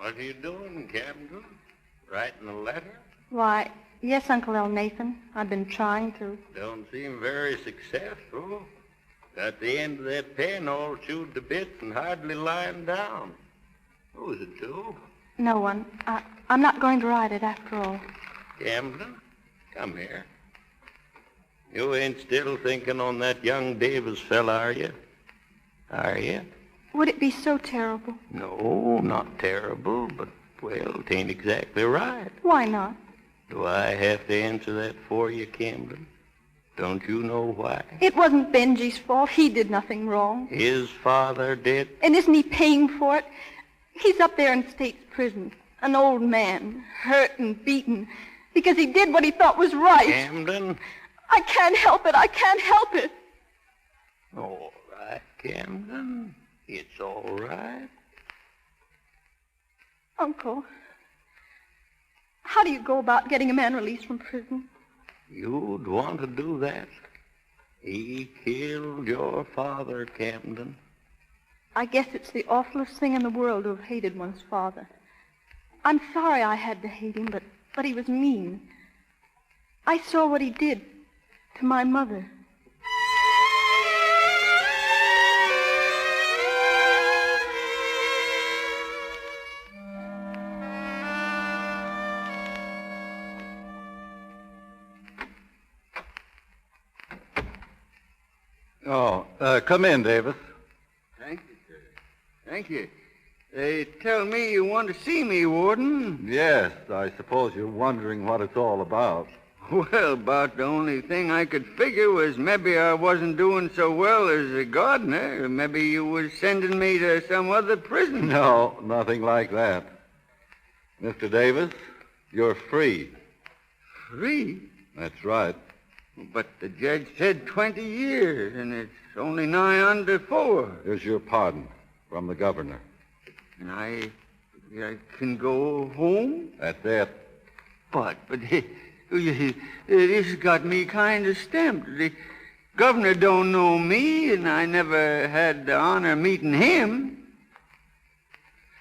What are you doing, Camden? Writing a letter? Why, yes, Uncle L. Nathan. I've been trying to. Don't seem very successful. Got the end of that pen all chewed to bits and hardly lying down. Who's it to? No one. I'm not going to write it after all. Camden, come here. You ain't still thinking on that young Davis fella, are you? Are you? Would it be so terrible? No, not terrible, but, well, it ain't exactly right. Why not? Do I have to answer that for you, Camden? Don't you know why? It wasn't Benji's fault. He did nothing wrong. His father did? And isn't he paying for it? He's up there in state's prison, an old man, hurt and beaten, because he did what he thought was right. Camden? I can't help it. I can't help it. All right, Camden. It's all right. Uncle, how do you go about getting a man released from prison? You'd want to do that? He killed your father, Camden. I guess it's the awfulest thing in the world to have hated one's father. I'm sorry I had to hate him, but he was mean. I saw what he did to my mother. Come in, Davis. Thank you, sir. Thank you. They tell me you want to see me, Warden. Yes, I suppose you're wondering what it's all about. Well, about the only thing I could figure was maybe I wasn't doing so well as a gardener. Maybe you was sending me to some other prison. No, nothing like that. Mr. Davis, you're free. Free? That's right. But the judge said 20 years, and it's only nigh under 4. Here's your pardon from the governor. And I can go home? That's it. But this got me kind of stamped. The governor don't know me, and I never had the honor of meeting him.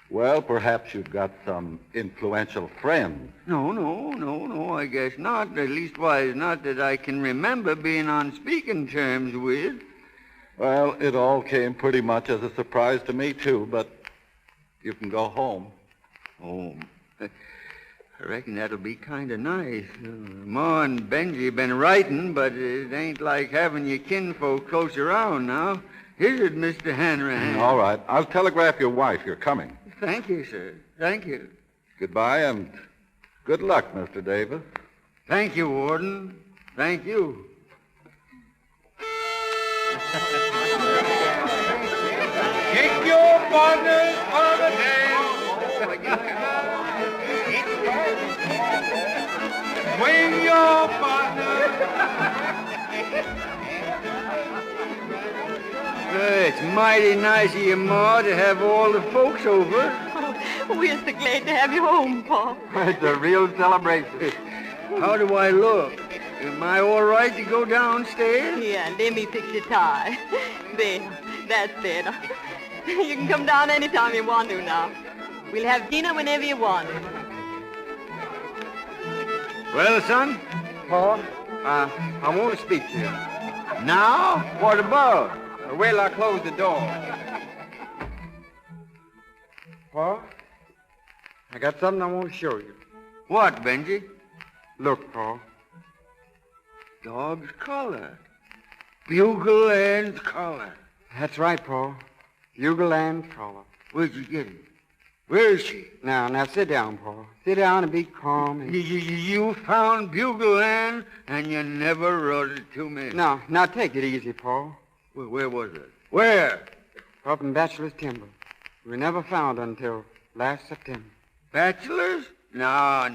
Well, perhaps you've got some influential friends. No, I guess not. At leastwise, not that I can remember being on speaking terms with. Well, it all came pretty much as a surprise to me, too, but you can go home. Home? I reckon that'll be kind of nice. Ma and Benji been writing, but it ain't like having your kinfolk close around now. Is it, Mr. Hanrahan? All right. I'll telegraph your wife you're coming. Thank you, sir. Thank you. Goodbye, and good luck, Mr. Davis. Thank you, Warden. Thank you. Take your partners for the dance. Swing your partners. It's mighty nice of you, Ma, to have all the folks over. Oh, we're so glad to have you home, Pa. It's a real celebration. How do I look? Am I all right to go downstairs? Yeah, let me fix your tie. There, that's better. You can come down anytime you want to now. We'll have dinner whenever you want. Well, son? Pa, I want to speak to you. Now? What about? Well, I closed the door. Pa, I got something I want to show you. What, Benji? Look, Pa. Dog's collar. Bugle Ann's collar. That's right, Pa. Bugle Ann's collar. Where'd you get it? Where is she? Now, sit down, Pa. Sit down and be calm. And... You found Bugle Ann, and you never wrote it to me. Now, take it easy, Pa. Where was it? Where? Up in Bachelor's Timber. We never found her until last September. Bachelor's? No,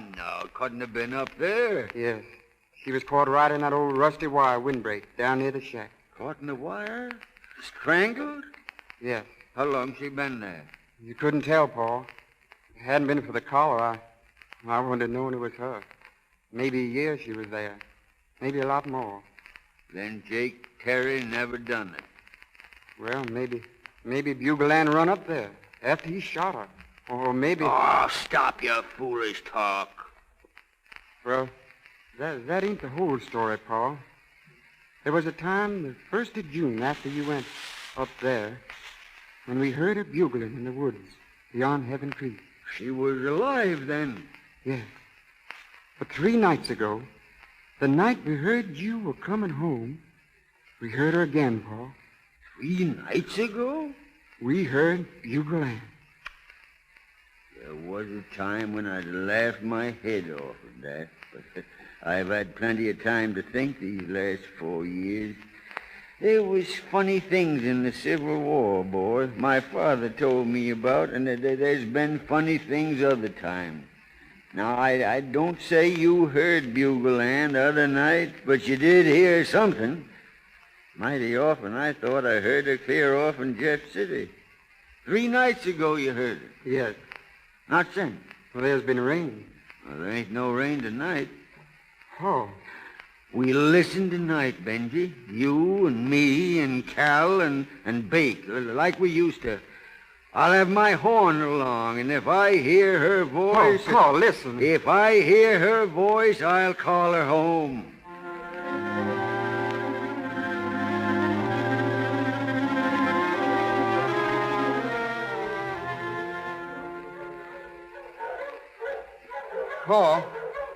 couldn't have been up there. Yes. She was caught right in that old rusty wire windbreak down near the shack. Caught in the wire? Strangled? Yes. How long she been there? You couldn't tell, Pa. If it hadn't been for the collar, I wouldn't have known it was her. Maybe a year she was there. Maybe a lot more. Then Jake Terry never done it. Well, maybe Bugle Ann run up there after he shot her. Or maybe... Oh, stop your foolish talk. Well, that ain't the whole story, Pa. There was a time, the 1st of June, after you went up there, when we heard her bugling in the woods beyond Heaven Creek. She was alive then. Yes. But 3 nights ago, the night we heard you were coming home, we heard her again, Pa. 3 nights ago? We heard Bugle Ann. There was a time when I'd laughed my head off at that, but I've had plenty of time to think these last 4 years. There was funny things in the Civil War, boy. My father told me about, and there's been funny things other times. Now, I don't say you heard Bugle Ann the other night, but you did hear something. Mighty often I thought I heard her clear off in Jeff City. 3 nights ago you heard her. Yes. Not since. Well, there's been rain. Well, there ain't no rain tonight. Oh. We listen tonight, Benji. You and me and Cal and Bake, like we used to. I'll have my horn along, and if I hear her voice... Oh, listen. If I hear her voice, I'll call her home. Paul,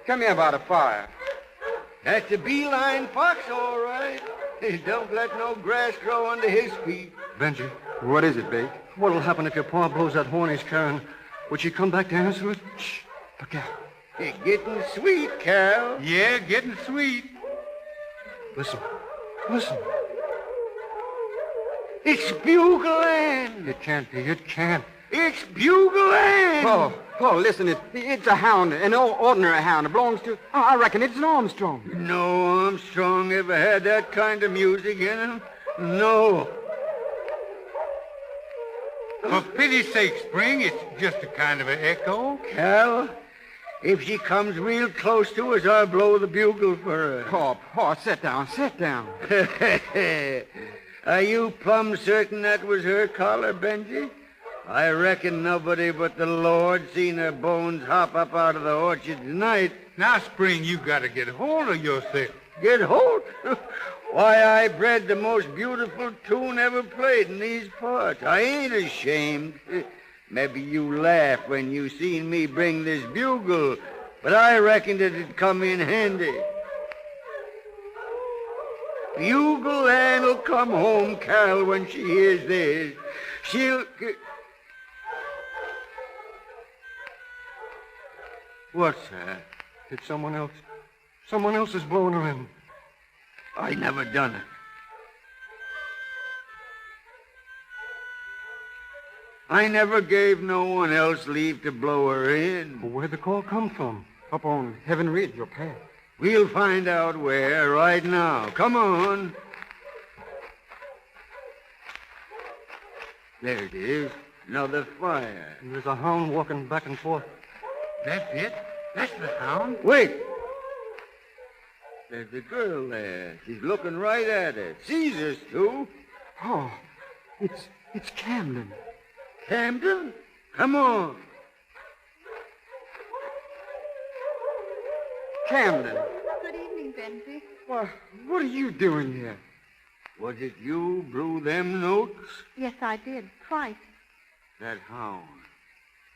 come here by the fire. That's a beeline fox, all right. Don't let no grass grow under his feet. Benji, What is it, Bake? what'll happen if your pa blows that horn he's carrying? Would she come back to answer it? Shh. Look out. It's getting sweet, Cal. Yeah, getting sweet. Listen. It's Bugle Ann. It can't be. It can't. It's Bugle Ann. Paul, listen, it's a hound, an ordinary hound. It belongs to, I reckon it's an Armstrong. No Armstrong ever had that kind of music in him. No. For pity's sake, Spring, it's just a kind of an echo. Cal, if she comes real close to us, I'll blow the bugle for her. Paul, sit down. Are you plumb certain that was her collar, Benji? I reckon nobody but the Lord seen her bones hop up out of the orchard tonight. Now, Spring, you got to get hold of yourself. Get hold? Why, I bred the most beautiful tune ever played in these parts. I ain't ashamed. Maybe you laughed when you seen me bring this bugle, but I reckoned it'd come in handy. Bugle Ann'll come home, Cal, when she hears this. She'll... What's that? It's someone else. Someone else is blowing her in. I never done it. I never gave no one else leave to blow her in. Well, where'd the call come from? Up on Heaven Ridge, your path. We'll find out where right now. Come on. There it is. Another fire. There's a hound walking back and forth. That's it. That's the hound. Wait. There's a girl there. She's looking right at us. Sees us, too. Oh, it's Camden. Camden? Come on. Camden. Good evening, Benji. Well, what are you doing here? Was it you blew them notes? Yes, I did. Twice. That hound.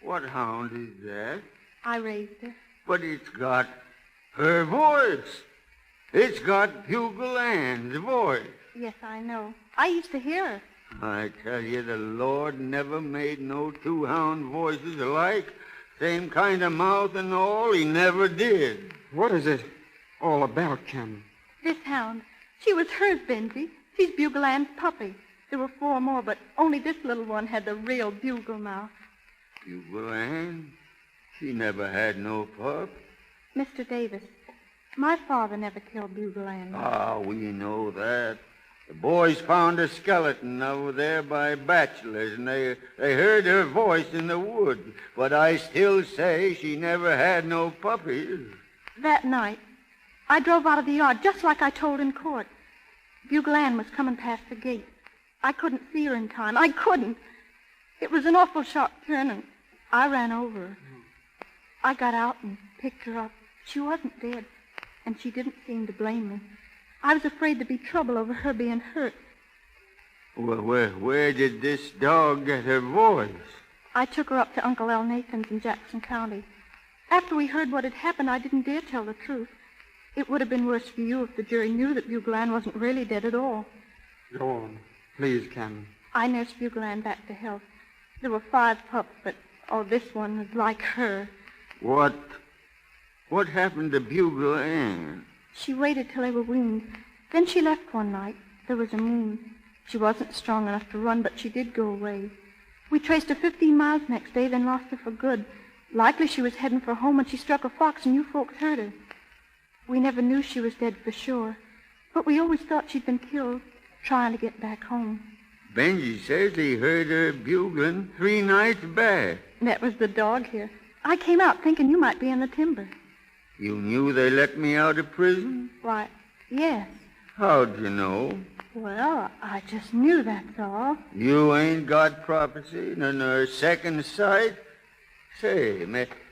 What hound is that? I raised her. But it's got her voice. It's got Bugle Ann's voice. Yes, I know. I used to hear her. I tell you, the Lord never made no two hound voices alike. Same kind of mouth and all, he never did. What is it all about, Camden? This hound. She was hers, Benji. She's Bugle Ann's puppy. There were 4 more, but only this little one had the real bugle mouth. Bugle Ann? She never had no pup. Mr. Davis, my father never killed Bugle Ann. Ah, we know that. The boys found a skeleton over there by Bachelor's, and they heard her voice in the woods. But I still say she never had no puppies. That night, I drove out of the yard just like I told in court. Bugle Ann was coming past the gate. I couldn't see her in time. I couldn't. It was an awful sharp turn, and I ran over her. I got out and picked her up. She wasn't dead, and she didn't seem to blame me. I was afraid there'd be trouble over her being hurt. Well, where did this dog get her voice? I took her up to Uncle L. Nathan's in Jackson County. After we heard what had happened, I didn't dare tell the truth. It would have been worse for you if the jury knew that Bugle Ann wasn't really dead at all. Go on. Please, Camden. I nursed Bugle Ann back to health. There were 5 pups, but, this one was like her. What happened to Bugle Ann? She waited till they were weaned. Then she left one night. There was a moon. She wasn't strong enough to run, but she did go away. We traced her 15 miles next day, then lost her for good. Likely she was heading for home when she struck a fox and you folks heard her. We never knew she was dead for sure, but we always thought she'd been killed trying to get back home. Benji says he heard her bugling 3 nights back. That was the dog here. I came out thinking you might be in the timber. You knew they let me out of prison? Why, yes. How'd you know? Well, I just knew, that's all. You ain't got prophecy nor second sight? Say,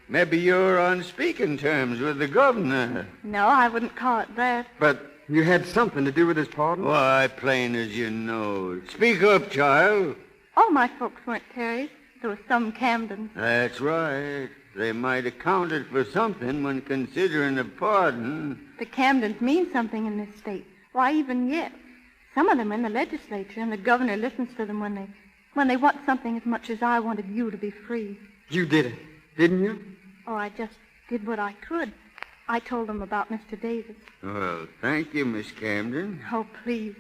maybe you're on speaking terms with the governor. No, I wouldn't call it that. But you had something to do with his pardon? Why, plain as you know. Speak up, child. All my folks weren't Terrys. There was some Camdens. That's right. They might have counted for something when considering a pardon. The Camdens mean something in this state. Why, even yet. Some of them are in the legislature, and the governor listens to them when they want something as much as I wanted you to be free. You did it, didn't you? Oh, I just did what I could. I told them about Mr. Davis. Well, thank you, Miss Camden. Oh, please.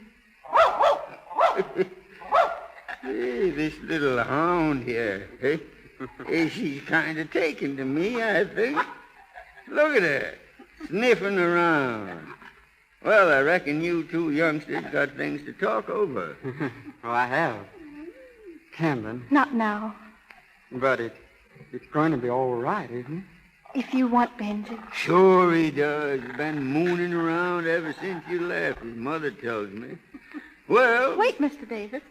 Hey, this little hound here. Hey, she's kind of taken to me, I think. Look at her, sniffing around. Well, I reckon you 2 youngsters got things to talk over. Well, I have. Camden. Not now. But it's going to be all right, isn't it? If you want Benji. Sure he does. He's been mooning around ever since you left, his mother tells me. Well... Wait, Mr. Davis.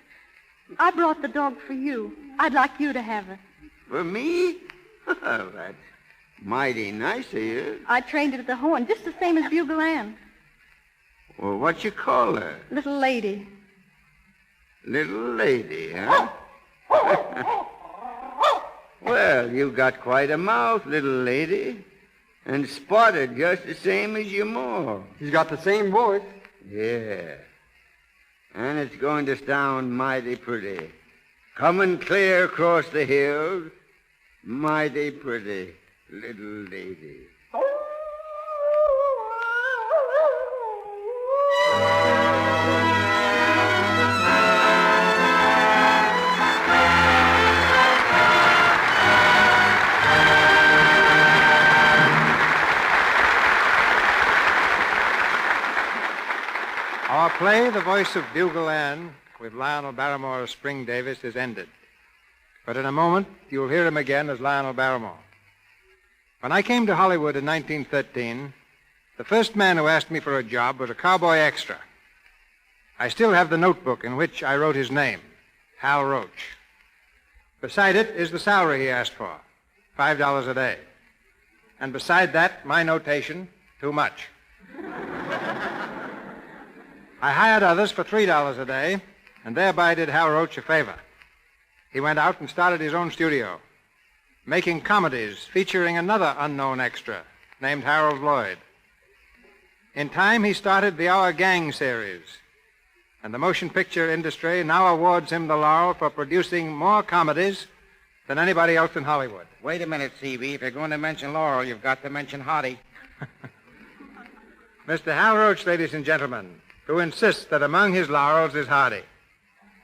I brought the dog for you. I'd like you to have her. For me? Well, that's mighty nice of you. I trained it at the horn, just the same as Bugle Ann. Well, what you call her? Little lady. Little lady, huh? Well, you've got quite a mouth, little lady. And spotted just the same as your ma. She's got the same voice. Yeah. And it's going to sound mighty pretty. Coming clear across the hills. Mighty pretty, little lady. Our play, The Voice of Bugle Ann, with Lionel Barrymore as Spring Davis, is ended. But in a moment, you'll hear him again as Lionel Barrymore. When I came to Hollywood in 1913, the first man who asked me for a job was a cowboy extra. I still have the notebook in which I wrote his name, Hal Roach. Beside it is the salary he asked for, $5 a day. And beside that, my notation, too much. I hired others for $3 a day, and thereby did Hal Roach a favor. He went out and started his own studio, making comedies featuring another unknown extra named Harold Lloyd. In time, he started the Our Gang series, and the motion picture industry now awards him the laurel for producing more comedies than anybody else in Hollywood. Wait a minute, C.B. If you're going to mention Laurel, you've got to mention Hottie. Mr. Hal Roach, ladies and gentlemen, who insists that among his laurels is Hardy,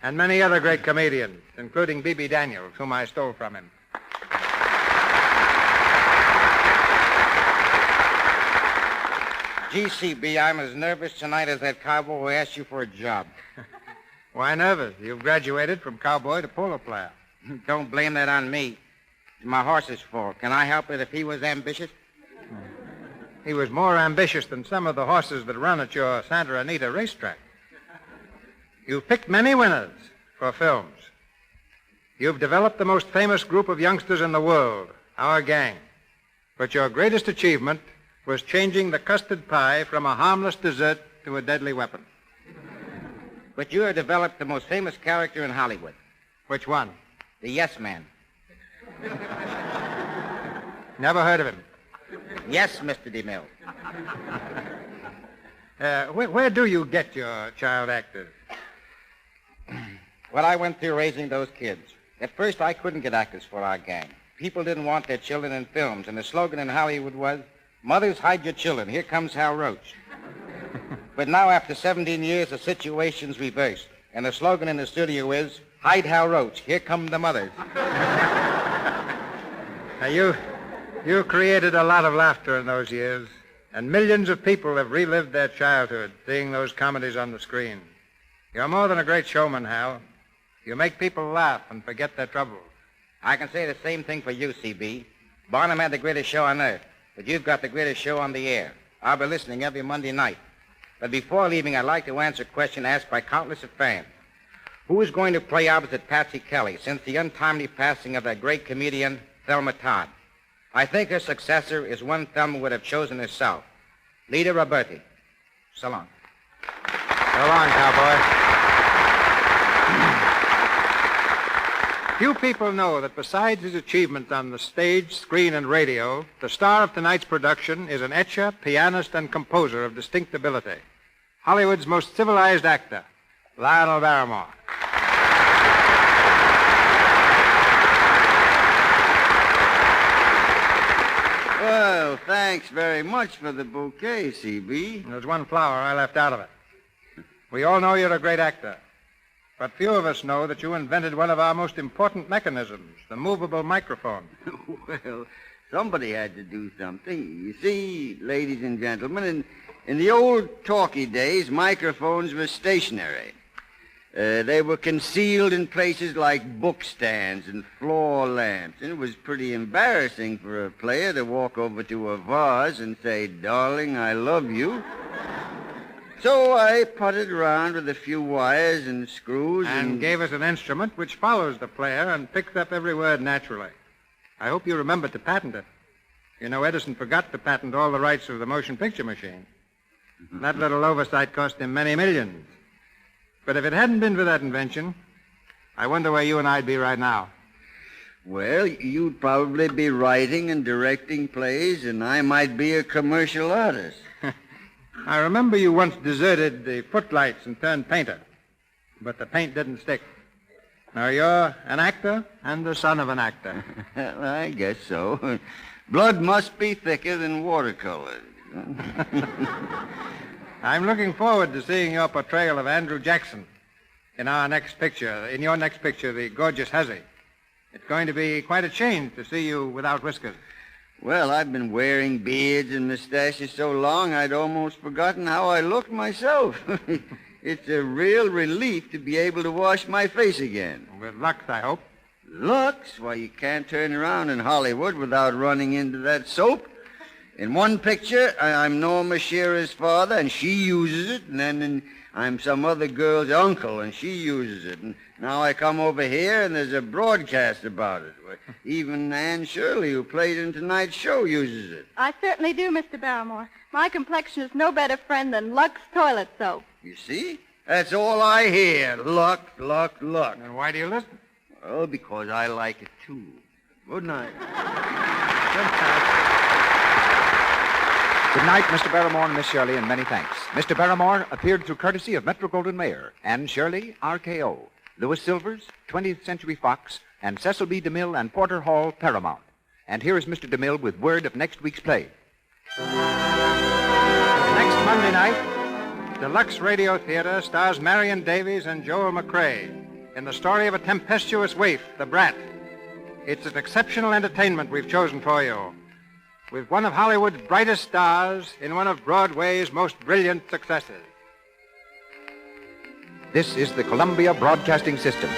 and many other great comedians, including B.B. Daniels, whom I stole from him. GCB, I'm as nervous tonight as that cowboy who asked you for a job. Why nervous? You've graduated from cowboy to polo player. Don't blame that on me. It's my horse's fault. Can I help it if he was ambitious? He was more ambitious than some of the horses that run at your Santa Anita racetrack. You've picked many winners for films. You've developed the most famous group of youngsters in the world, our gang. But your greatest achievement was changing the custard pie from a harmless dessert to a deadly weapon. But you have developed the most famous character in Hollywood. Which one? The Yes Man. Never heard of him. Yes, Mr. DeMille. Where do you get your child actors? Well, I went through raising those kids. At first, I couldn't get actors for our gang. People didn't want their children in films, and the slogan in Hollywood was, "Mothers, hide your children. Here comes Hal Roach." But now, after 17 years, the situation's reversed, and the slogan in the studio is, "Hide Hal Roach. Here come the mothers." Now, you created a lot of laughter in those years, and millions of people have relived their childhood seeing those comedies on the screen. You're more than a great showman, Hal. You make people laugh and forget their troubles. I can say the same thing for you, C.B. Barnum had the greatest show on earth, but you've got the greatest show on the air. I'll be listening every Monday night. But before leaving, I'd like to answer a question asked by countless of fans. Who is going to play opposite Patsy Kelly since the untimely passing of that great comedian, Thelma Todd? I think her successor is one Thelma would have chosen herself, Lita Roberti. So long. So long, cowboy. Few people know that besides his achievements on the stage, screen, and radio, the star of tonight's production is an etcher, pianist, and composer of distinct ability. Hollywood's most civilized actor, Lionel Barrymore. Well, thanks very much for the bouquet, C.B. There's one flower I left out of it. We all know you're a great actor, but few of us know that you invented one of our most important mechanisms, the movable microphone. Well, somebody had to do something. You see, ladies and gentlemen, in the old talkie days, microphones were stationary. They were concealed in places like bookstands and floor lamps, and it was pretty embarrassing for a player to walk over to a vase and say, "Darling, I love you." So I putted around with a few wires and screws and gave us an instrument which follows the player and picks up every word naturally. I hope you remembered to patent it. You know, Edison forgot to patent all the rights of the motion picture machine. That little oversight cost him many millions. But if it hadn't been for that invention, I wonder where you and I'd be right now. Well, you'd probably be writing and directing plays, and I might be a commercial artist. I remember you once deserted the footlights and turned painter, but the paint didn't stick. Now you're an actor and the son of an actor. Well, I guess so. Blood must be thicker than watercolor. I'm looking forward to seeing your portrayal of Andrew Jackson in your next picture, The Gorgeous Hussy. It's going to be quite a change to see you without whiskers. Well, I've been wearing beards and mustaches so long I'd almost forgotten how I looked myself. It's a real relief to be able to wash my face again. With Lux, I hope. Lux? Why, you can't turn around in Hollywood without running into that soap. In one picture, I'm Norma Shearer's father, and she uses it, and then I'm some other girl's uncle, and she uses it. And now I come over here, and there's a broadcast about it. Even Anne Shirley, who played in tonight's show, uses it. I certainly do, Mr. Barrymore. My complexion is no better friend than Lux toilet soap. You see? That's all I hear. Lux, Lux, Lux. And why do you listen? Well, because I like it, too. Good night. Good night. Good night, Mr. Barrymore and Miss Shirley, and many thanks. Mr. Barrymore appeared through courtesy of Metro-Goldwyn-Mayer, Anne Shirley, RKO, Louis Silvers, 20th Century Fox, and Cecil B. DeMille and Porter Hall, Paramount. And here is Mr. DeMille with word of next week's play. Next Monday night, the Lux Radio Theatre stars Marion Davies and Joel McCrea in the story of a tempestuous waif, The Brat. It's an exceptional entertainment we've chosen for you, with one of Hollywood's brightest stars in one of Broadway's most brilliant successes. This is the Columbia Broadcasting System.